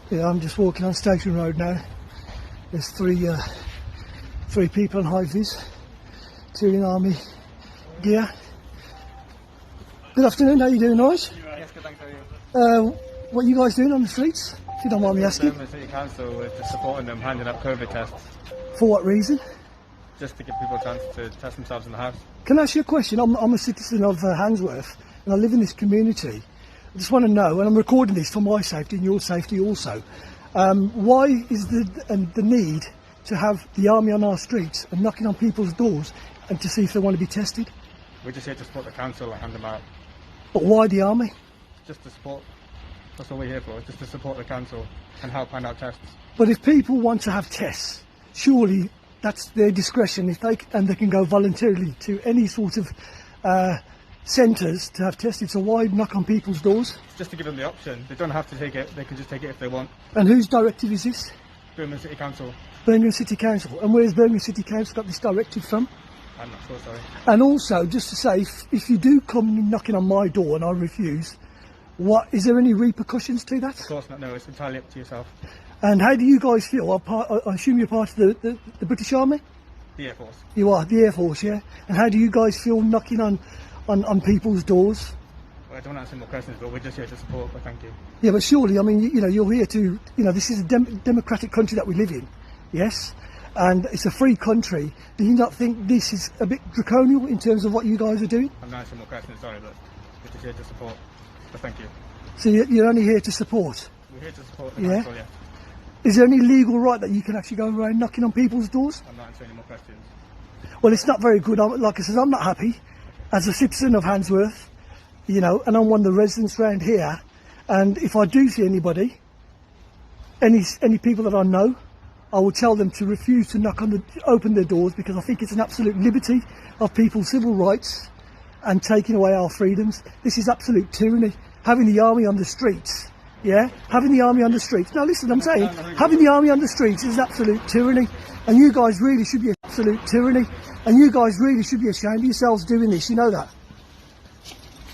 Yeah, I'm just walking on Station Road now. There's three people on high vis, two in army gear. Good afternoon, how you doing, guys? Yes, good, thanks, how are you? What are you guys doing on the streets, if you don't mind me asking? The City Council is just supporting them, handing out COVID tests, For what reason? just to give people a chance to test themselves in the house. Can I ask you a question? I'm a citizen of Handsworth and I live in this community. I just want to know, and I'm recording this for my safety and your safety also, why is the need to have the army on our streets and knocking on people's doors and to see if they want to be tested? We're just here to support the council and hand them out, But why the army? just to support. That's all we're here for, just to support the council and help hand out tests. But if people want to have tests, surely that's their discretion. If they can go voluntarily to any sort of centres to have tested. So why knock on people's doors? Just to give them the option. They don't have to take it, they can just take it if they want. And whose directive is this? Birmingham City Council. Birmingham City Council. And where's Birmingham City Council got this directive from? I'm not sure, sorry. And also, just to say, if you do come knocking on my door and I refuse, is there any repercussions to that? Of course not, no, it's entirely up to yourself. And how do you guys feel? I assume you're part of the British Army? The Air Force. You are, the Air Force, yeah? And how do you guys feel knocking on people's doors? Well, I don't answer more questions, but we're just here to support, but thank you. Yeah, but surely, I mean, you're here to, this is a democratic country that we live in, yes? And it's a free country. Do you not think this is a bit draconian in terms of what you guys are doing? I'm not answering more questions, sorry, but we're just here to support, but thank you. So you're only here to support? We're here to support the Yeah? council, yeah. Is there any legal right that you can actually go around knocking on people's doors? I'm not answering any more questions. Well, it's not very good. Like I said, I'm not happy as a citizen of Handsworth, and I'm one of the residents around here. And if I do see anybody, any people that I know, I will tell them to refuse to open their doors, because I think it's an absolute liberty of people's civil rights and taking away our freedoms. This is absolute tyranny. Having the army on the streets, yeah? Having the army on the streets. Now listen, I'm saying, having the army on the streets is absolute tyranny. And you guys really should be absolute tyranny. And you guys really should be ashamed of yourselves doing this, you know that?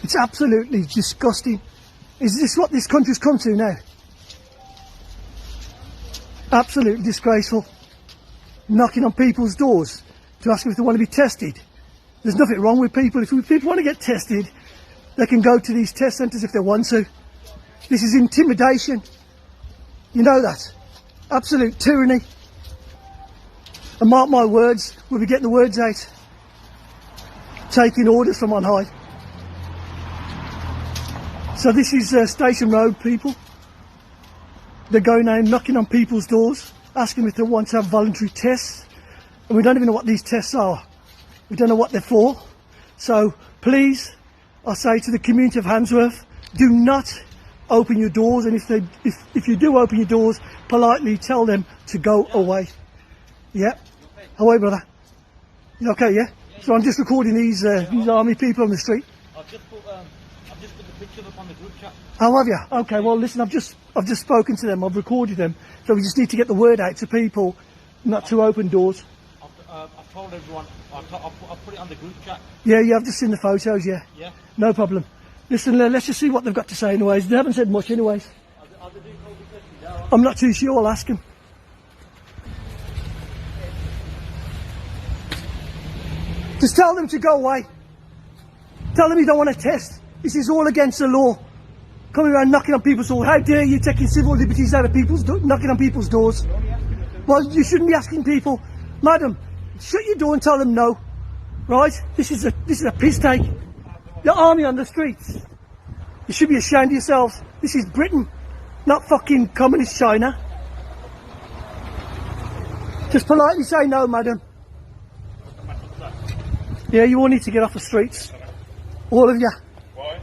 It's absolutely disgusting. Is this what this country's come to now? Absolutely disgraceful. Knocking on people's doors to ask them if they want to be tested. There's nothing wrong with people. If people want to get tested, they can go to these test centres if they want to. This is intimidation. You know that. Absolute tyranny. And mark my words, we'll be getting the words out. Taking orders from on high. So this is Station Road, people. They're going out knocking on people's doors, asking if they want to have voluntary tests. And we don't even know what these tests are. We don't know what they're for. So please, I say to the community of Handsworth, do not open your doors. And if you do open your doors, politely tell them to go away. Yeah. How are you, brother? You okay, yeah? So I'm just recording these army people on the street. I've just put the pictures up on the group chat. How have you? Okay, well listen, I've just spoken to them, I've recorded them, so we just need to get the word out to people not to open doors. I've told everyone, I've put it on the group chat. Yeah, I've just seen the photos, yeah. Yeah. No problem. Listen, let's just see what they've got to say anyways. They haven't said much anyways. Are they doing COVID testing now? I'm not too sure, I'll ask them. Just tell them to go away. Tell them you don't want to test. This is all against the law. Coming around knocking on people's doors. How dare you taking civil liberties out of people's knocking on people's doors? Well, you shouldn't be asking people, madam, shut your door and tell them no. Right? This is a piss take. The army on the streets. You should be ashamed of yourselves. This is Britain, not fucking communist China. Just politely say no, madam. Yeah, you all need to get off the streets. All of you. Why?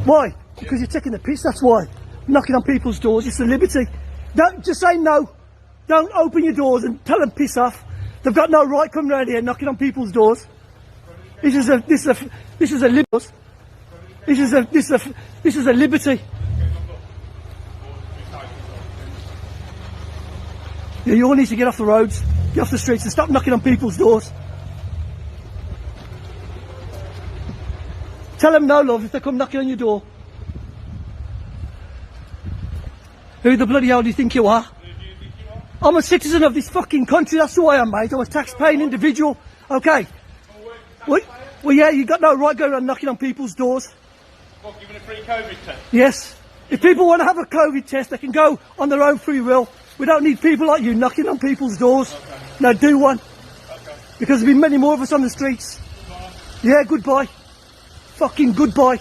Why? Because you're taking the piss, that's why. Knocking on people's doors, it's a liberty. Don't just say no. Don't open your doors and tell them piss off. They've got no right coming around here knocking on people's doors. This is a liberty. This is a liberty. Yeah, you all need to get off the roads, get off the streets and stop knocking on people's doors. Tell them no, love, if they come knocking on your door. Who the bloody hell do you think you are? I'm a citizen of this fucking country, that's who I am, mate. I'm a tax-paying individual. Okay. Well, yeah, you got no right going around knocking on people's doors. What, giving a free COVID test? Yes. If people want to have a COVID test, they can go on their own free will. We don't need people like you knocking on people's doors. Okay. Now do one. Okay. Because there'll be many more of us on the streets. Goodbye. Yeah, goodbye. Fucking goodbye.